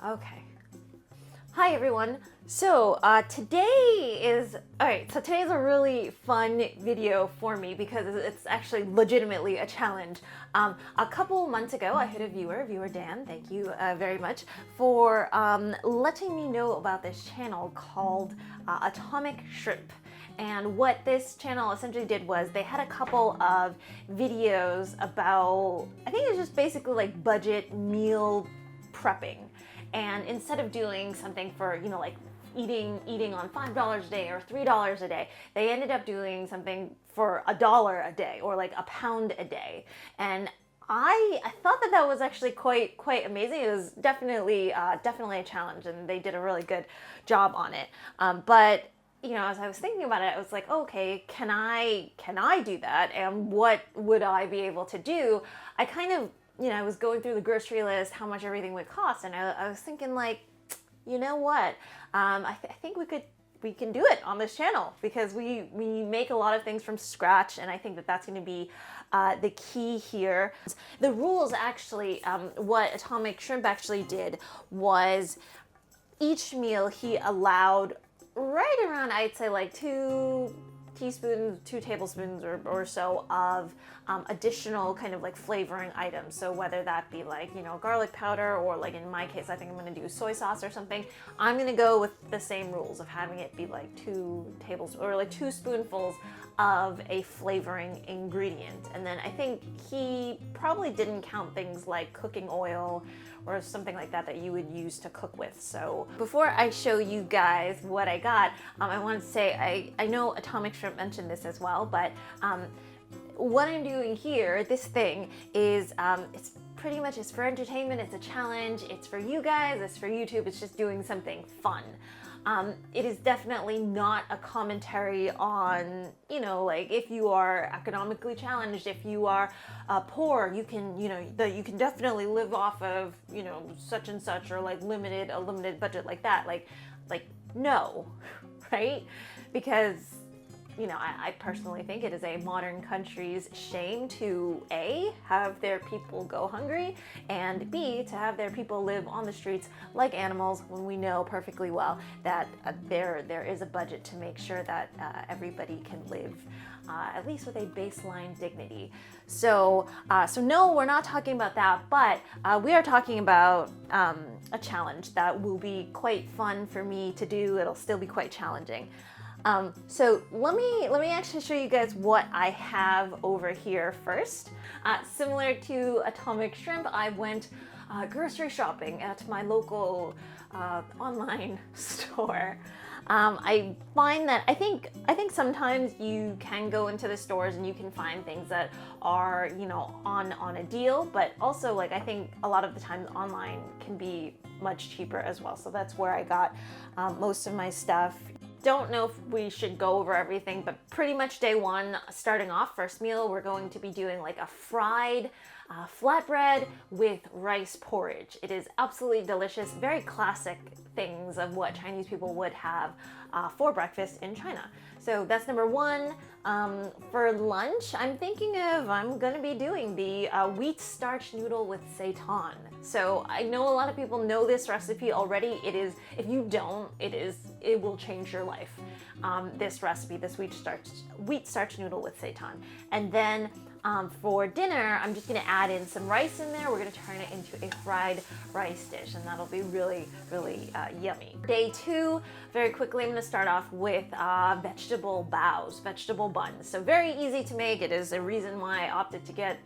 Okay. Hi everyone. So today's a really fun video for me because it's actually legitimately a challenge. A couple months ago, I had a viewer Dan, thank you very much for letting me know about this channel called Atomic Shrimp. And what this channel essentially did was they had a couple of videos about, I think it was just basically like budget meal prepping. And instead of doing something for, you know, like eating on $5 a day or $3 a day, they ended up doing something for $1 a day or like £1 a day. And I thought that was actually quite amazing. It was definitely a challenge, and they did a really good job on it. But you know, as I was thinking about it, I was like, okay, can I do that? And what would I be able to do? I kind of, you know, I was going through the grocery list, how much everything would cost, and I was thinking, like, you know what? I think we can do it on this channel because we make a lot of things from scratch, and I think that that's going to be the key here. The rules actually, what Atomic Shrimp actually did was each meal he allowed right around, I'd say, like 2 tablespoons or so of additional kind of like flavoring items. So whether that be like, you know, garlic powder, or like in my case, I think I'm going to do soy sauce or something. I'm going to go with the same rules of having it be like 2 spoonfuls of a flavoring ingredient. And then I think he probably didn't count things like cooking oil or something like that that you would use to cook with. So before I show you guys what I got, I want to say I know Atomic Shrimp mentioned this as well, but what I'm doing here, this thing, is it's pretty much, it's for entertainment, it's a challenge, it's for you guys, it's for YouTube, it's just doing something fun. It is definitely not a commentary on, you know, like if you are economically challenged, if you are poor, you can, you know, you can definitely live off of, you know, such and such, or like a limited budget like that. Like no, right? Because, you know, I personally think it is a modern country's shame to A, have their people go hungry, and B, to have their people live on the streets like animals, when we know perfectly well that there is a budget to make sure that everybody can live at least with a baseline dignity. So no, we're not talking about that, but we are talking about a challenge that will be quite fun for me to do. It'll still be quite challenging. So let me actually show you guys what I have over here first. Similar to Atomic Shrimp, I went grocery shopping at my local online store. I find that I think sometimes you can go into the stores and you can find things that are, you know, on a deal, but also, like, I think a lot of the times online can be much cheaper as well. So that's where I got most of my stuff. Don't know if we should go over everything, but pretty much day one, starting off, first meal, we're going to be doing like a fried flatbread with rice porridge. It is absolutely delicious, very classic things of what Chinese people would have for breakfast in China. So that's number one. For lunch, I'm gonna be doing the wheat starch noodle with seitan. So I know a lot of people know this recipe already. It is, if you don't, it will change your life. This recipe, this wheat starch noodle with seitan. And then for dinner, I'm just gonna add in some rice in there. We're gonna turn it into a fried rice dish, and that'll be really yummy. Day two, very quickly, I'm gonna start off with vegetable baos, vegetable buns. So very easy to make. It is a reason why I opted to get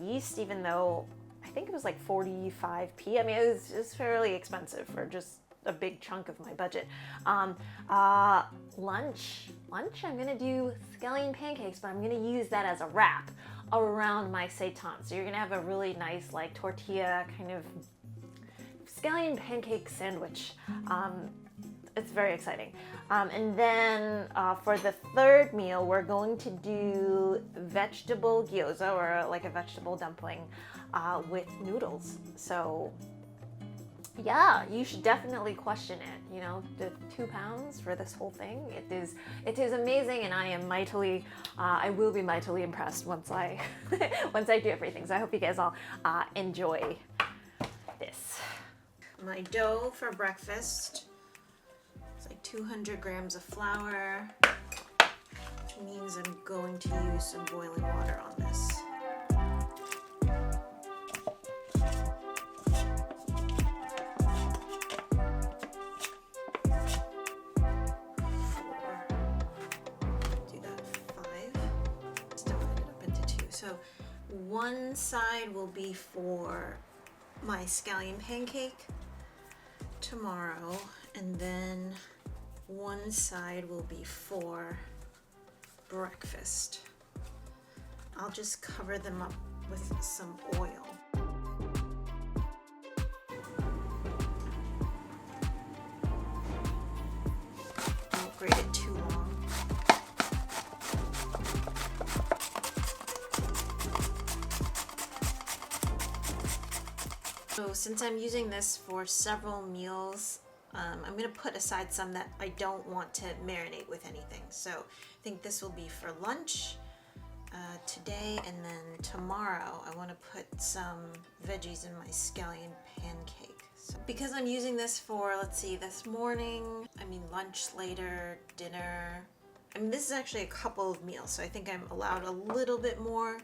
yeast, even though I think it was like 45p. I mean, it was fairly expensive for just a big chunk of my budget. Lunch, I'm gonna do scallion pancakes, but I'm gonna use that as a wrap around my seitan. So you're gonna have a really nice, like, tortilla kind of scallion pancake sandwich. It's very exciting. And then for the third meal, we're going to do vegetable gyoza, or like a vegetable dumpling with noodles. So yeah, you should definitely question it. You know, the £2 for this whole thing. It is amazing, and I will be mightily impressed once I once I do everything. So I hope you guys all enjoy. this. My dough for breakfast. It's like 200 grams of flour. Which means I'm going to use some boiling water on this. So one side will be for my scallion pancake tomorrow, and then one side will be for breakfast. I'll just cover them up with some oil. Don't grate it too long. So since I'm using this for several meals, I'm going to put aside some that I don't want to marinate with anything. So I think this will be for lunch today, and then tomorrow I want to put some veggies in my scallion pancake. So because I'm using this for, let's see, this morning, lunch later, dinner. This is actually a couple of meals, so I think I'm allowed a little bit more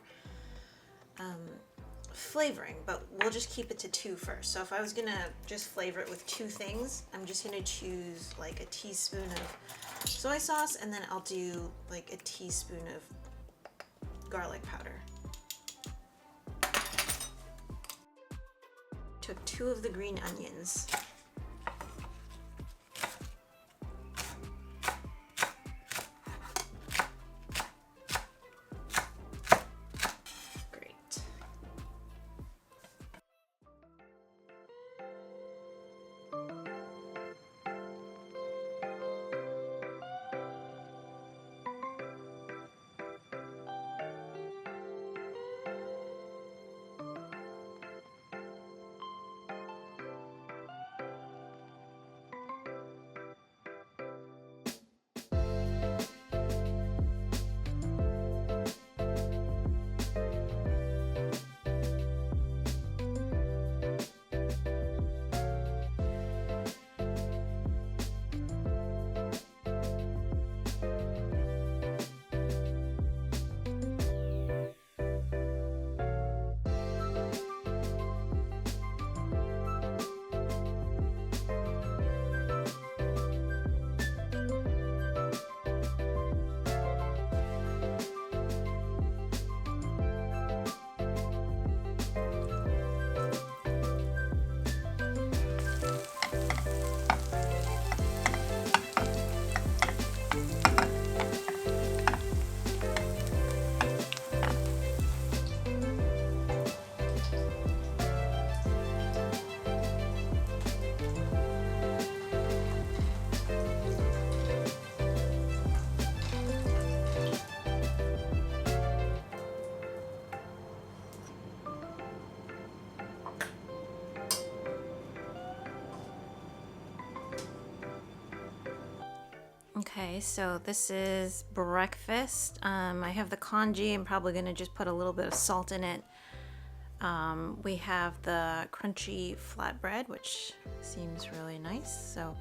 flavoring, but we'll just keep it to 2 first. So if I was gonna just flavor it with 2 things, I'm just gonna choose like a teaspoon of soy sauce, and then I'll do like a teaspoon of garlic powder. Took 2 of the green onions. Okay, so this is breakfast. I have the congee. I'm probably going to just put a little bit of salt in it. We have the crunchy flatbread, which seems really nice. So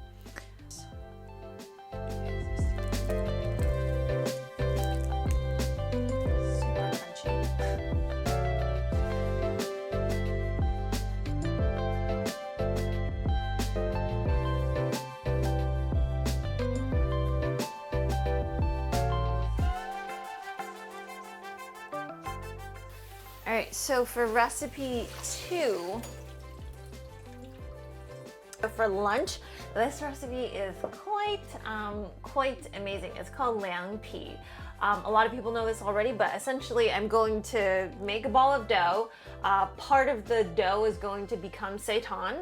all right, so for recipe 2, for lunch, this recipe is quite amazing. It's called liang pi. A lot of people know this already, but essentially I'm going to make a ball of dough. Part of the dough is going to become seitan.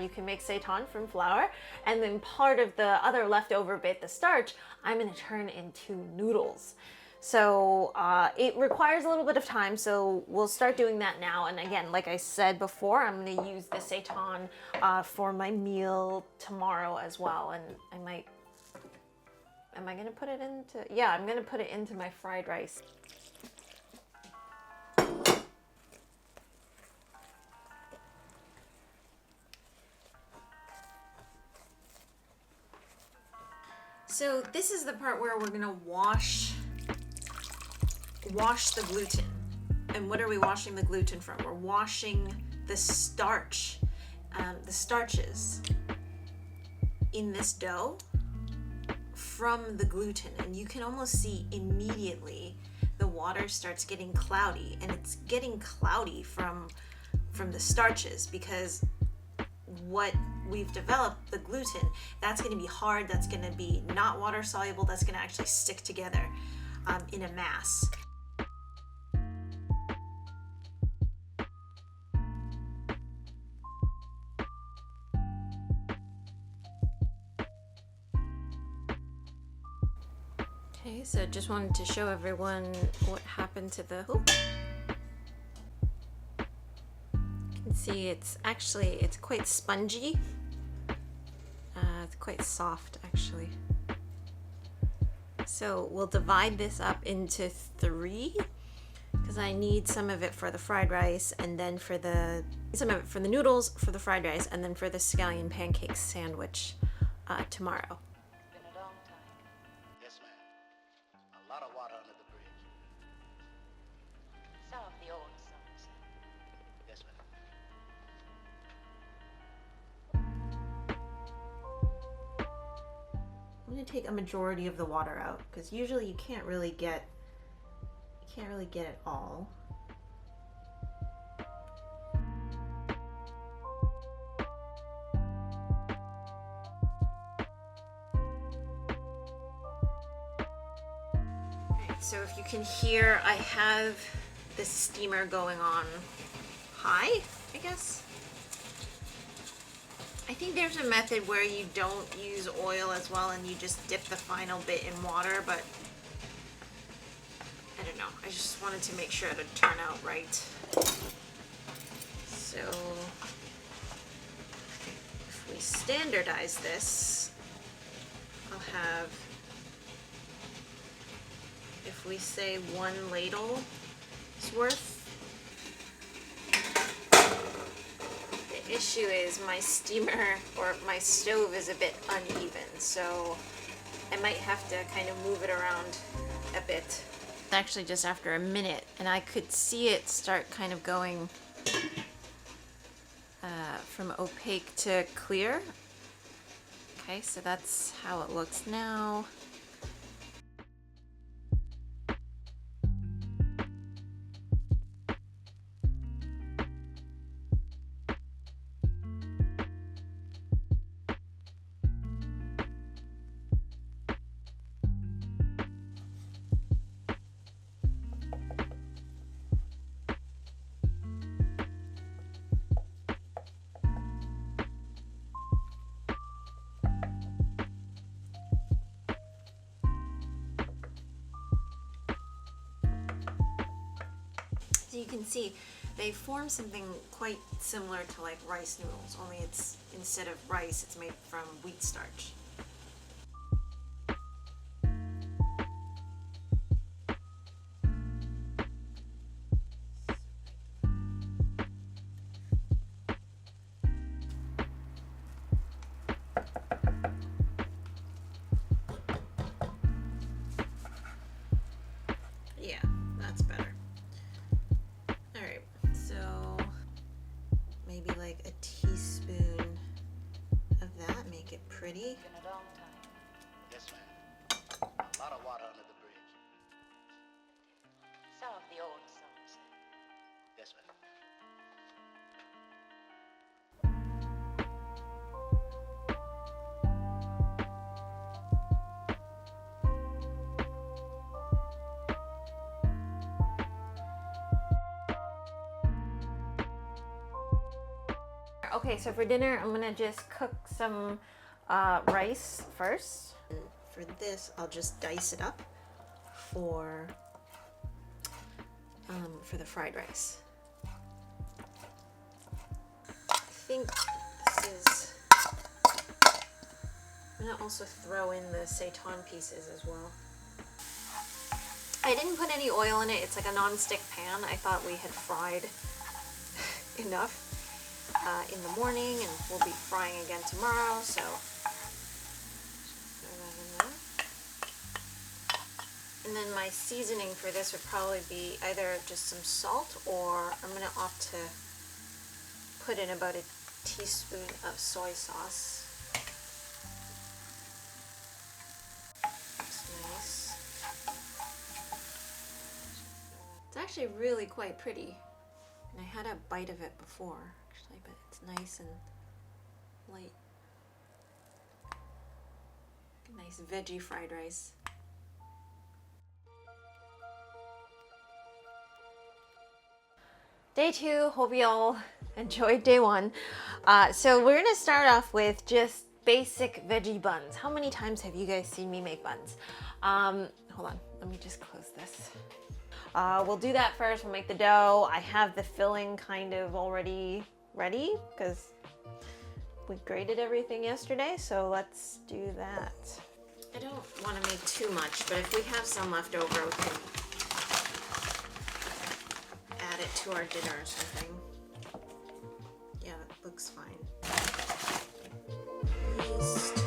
You can make seitan from flour. And then part of the other leftover bit, the starch, I'm going to turn into noodles. So it requires a little bit of time, so we'll start doing that now. And again, like I said before, I'm going to use the seitan for my meal tomorrow as well. And am I going to put it into, yeah, I'm going to put it into my fried rice. So this is the part where we're gonna wash the gluten. And what are we washing the gluten from? We're washing the starch, the starches in this dough from the gluten. And you can almost see immediately the water starts getting cloudy, and it's getting cloudy from the starches, because what we've developed, the gluten, that's going to be hard, that's going to be not water soluble, that's going to actually stick together in a mass. Okay, so just wanted to show everyone what happened to the hoop. You can see it's quite spongy. It's quite soft actually. So we'll divide this up into 3, because I need some of it for the fried rice, and then some of it for the noodles, for the fried rice, and then for the scallion pancake sandwich tomorrow. I'm going to take a majority of the water out, because usually you can't really get it all. Alright, so if you can hear, I have the steamer going on high, I guess. I think there's a method where you don't use oil as well and you just dip the final bit in water, but I don't know. I just wanted to make sure it would turn out right. So if we standardize this, I'll have, if we say 1 ladle's worth. The issue is my steamer or my stove is a bit uneven, so I might have to kind of move it around a bit. Actually just after a minute, and I could see it start kind of going from opaque to clear. Okay, so that's how it looks now. So you can see they form something quite similar to like rice noodles, only it's instead of rice, it's made from wheat starch. Yeah, that's better. Alright, so maybe like a teaspoon of that, make it pretty. Been a long time. Yes, ma'am. A lot of water under the bridge. Some of the old, some say. Yes, ma'am. Okay, so for dinner, I'm gonna just cook some rice first. And for this, I'll just dice it up for the fried rice. I think this is. I'm gonna also throw in the seitan pieces as well. I didn't put any oil in it. It's like a non-stick pan. I thought we had fried enough in the morning, and we'll be frying again tomorrow, so throw that in there. And then my seasoning for this would probably be either just some salt, or I'm going to opt to put in about a teaspoon of soy sauce. That's nice. It's actually really quite pretty. And I had a bite of it before, actually, but it's nice and light. A nice veggie fried rice. Day 2, hope you all enjoyed day 1. So we're gonna start off with just basic veggie buns. How many times have you guys seen me make buns? Hold on, let me just close this. We'll do that first. We'll make the dough. I have the filling kind of already ready because we grated everything yesterday, so let's do that. I don't want to make too much, but if we have some left over, we can add it to our dinner or something. Yeah, that looks fine. Yeast.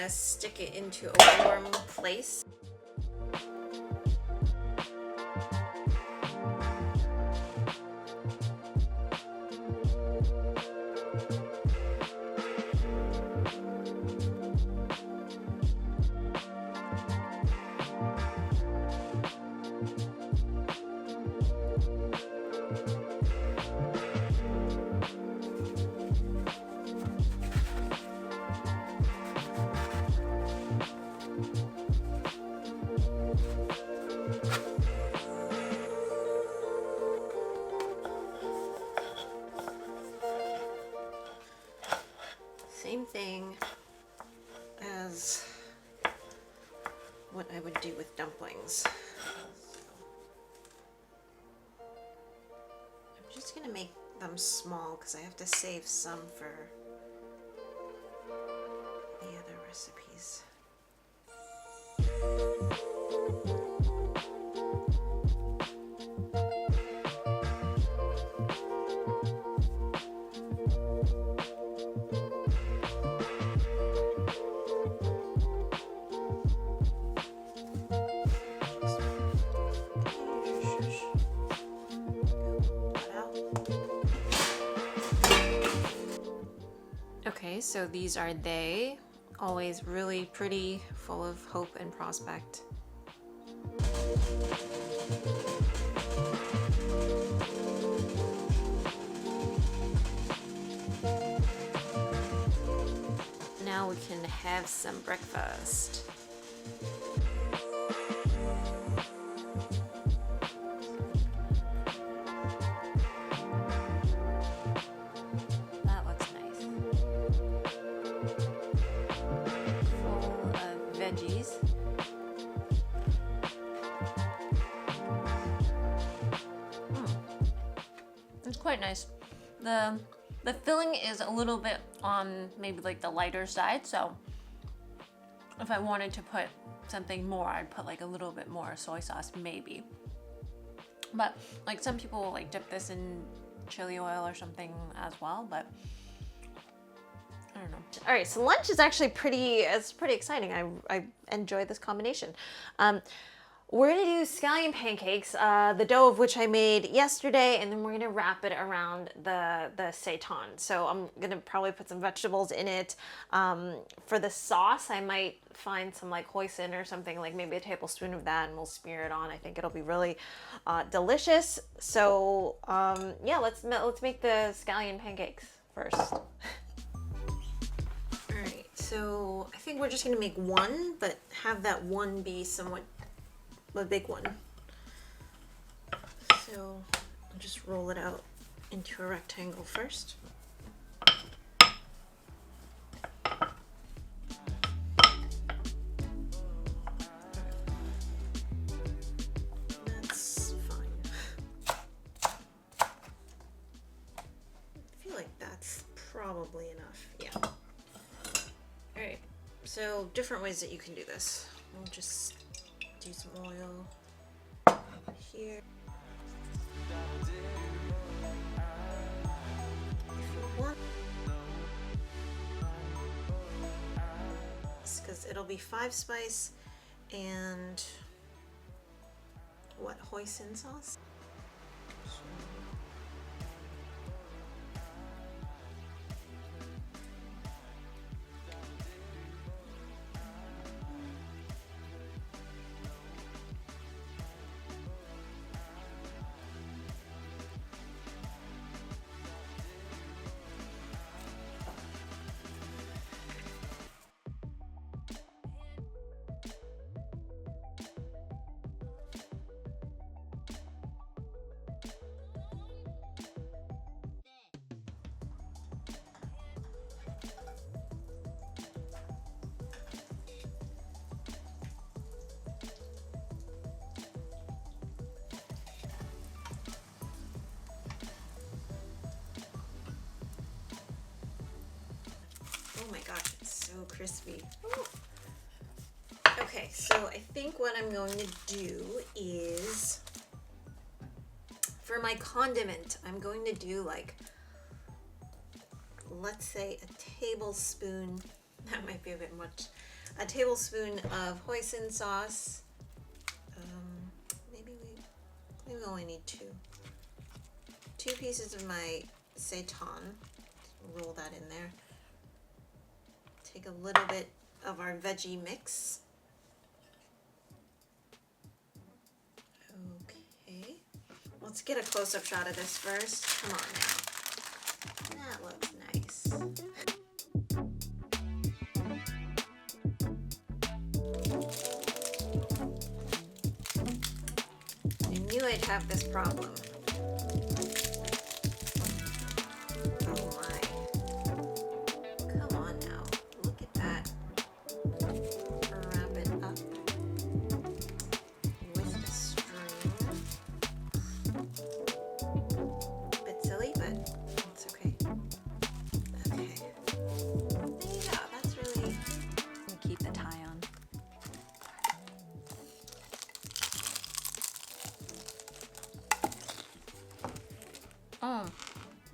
Stick it into a warm place. Same thing as what I would do with dumplings. I'm just gonna make them small because I have to save some for the other recipes. Okay, so these are they. Always really pretty, full of hope and prospect. Now we can have some breakfast. Veggies. It's quite nice. The filling is a little bit on maybe like the lighter side, so if I wanted to put something more, I'd put like a little bit more soy sauce maybe. But like some people will like dip this in chili oil or something as well, but I don't know. All right, so lunch is actually pretty exciting. I enjoy this combination. We're gonna do scallion pancakes, the dough of which I made yesterday, and then we're gonna wrap it around the seitan. So I'm gonna probably put some vegetables in it. For the sauce, I might find some like hoisin or something, like maybe a tablespoon of that, and we'll smear it on. I think it'll be really delicious. So yeah, let's make the scallion pancakes first. So I think we're just gonna make one, but have that one be somewhat a big one. So I'll just roll it out into a rectangle first. That's fine. I feel like that's probably enough, yeah. So different ways that you can do this. We'll just do some oil here. If you want, because it'll be 5 spice and what, hoisin sauce? Oh my gosh, it's so crispy. Ooh. Okay, so I think what I'm going to do is, for my condiment, I'm going to do like, let's say a tablespoon, that might be a bit much, a tablespoon of hoisin sauce. Maybe we only need 2. 2 pieces of my seitan, roll that in there. Take a little bit of our veggie mix. Okay. Let's get a close-up shot of this first. Come on now. That looks nice. I knew I'd have this problem.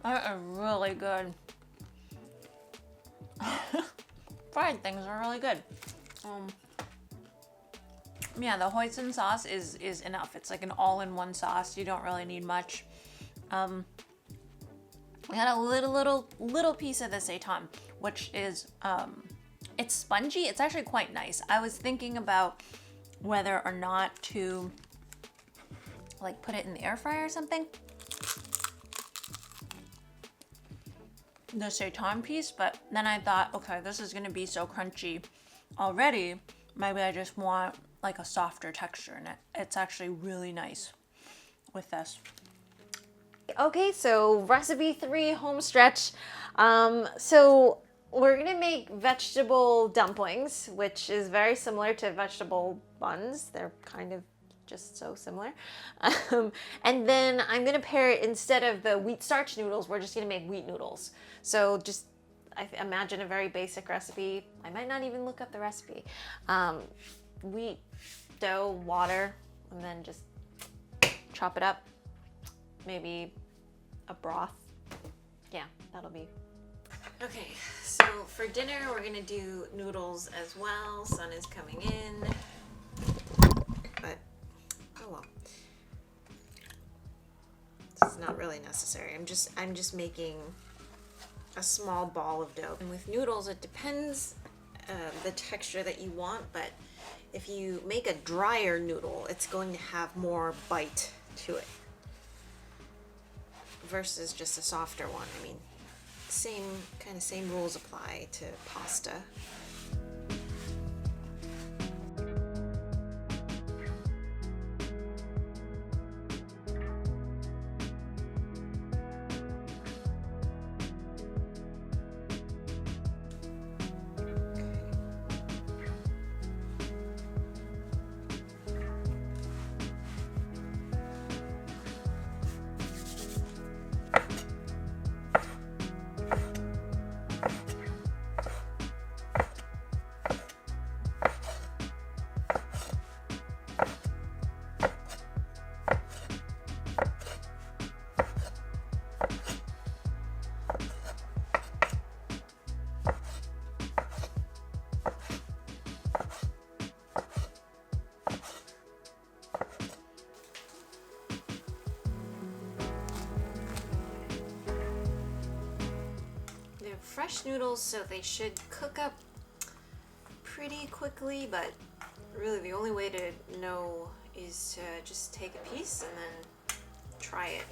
That is really good. Fried things are really good. Yeah, the hoisin sauce is enough. It's like an all-in-one sauce. You don't really need much. I got a little piece of the seitan, which is it's spongy. It's actually quite nice. I was thinking about whether or not to like put it in the air fryer or something. The seitan piece, but then I thought, okay, this is gonna be so crunchy already. Maybe I just want like a softer texture in it. It's actually really nice with this. Okay, so recipe 3 home stretch. So we're gonna make vegetable dumplings, which is very similar to vegetable buns. They're kind of just so similar. And then I'm gonna pair it, instead of the wheat starch noodles, we're just gonna make wheat noodles. So just, I imagine a very basic recipe. I might not even look up the recipe. Wheat dough, water, and then just chop it up. Maybe a broth. Yeah, that'll be. Okay, so for dinner we're gonna do noodles as well. Sun is coming in, but oh well. This is not really necessary. I'm just making a small ball of dough. And with noodles, it depends the texture that you want, but if you make a drier noodle, it's going to have more bite to it versus just a softer one. I mean, same rules apply to pasta. fresh noodles, so they should cook up pretty quickly, but really the only way to know is to just take a piece and then try it.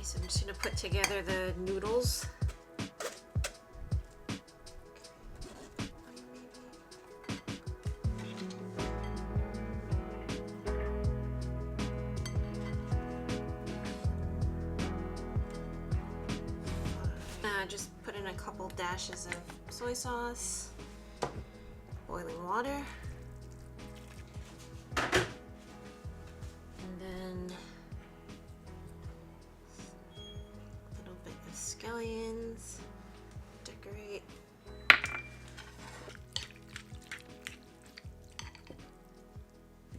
So I'm just gonna put together the noodles. Just put in a couple dashes of soy sauce, boiling water, and then a little bit of scallions. Decorate.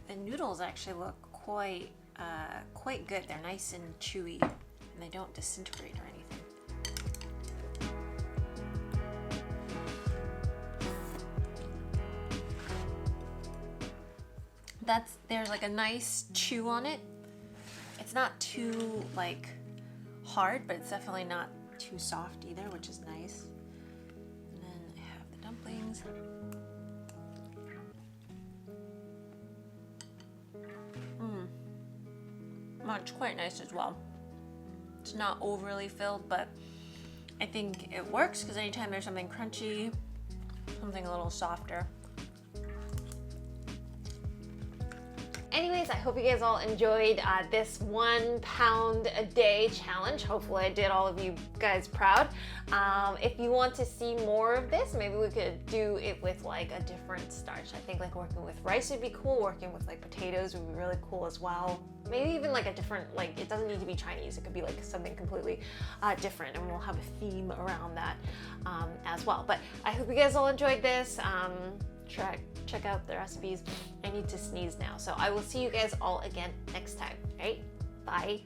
The noodles actually look quite good. They're nice and chewy, and they don't disintegrate or anything. There's like a nice chew on it. It's not too like hard, but it's definitely not too soft either, which is nice. And then I have the dumplings. Well, it's quite nice as well. It's not overly filled, but I think it works because anytime there's something crunchy, something a little softer. Anyways, I hope you guys all enjoyed this 1 pound a day challenge. Hopefully I did all of you guys proud. If you want to see more of this, maybe we could do it with like a different starch. I think like working with rice would be cool. Working with like potatoes would be really cool as well. Maybe even like a different, like it doesn't need to be Chinese. It could be like something completely different, and we'll have a theme around that as well. But I hope you guys all enjoyed this. Check out the recipes. I need to sneeze now. So I will see you guys all again next time. All right? Bye.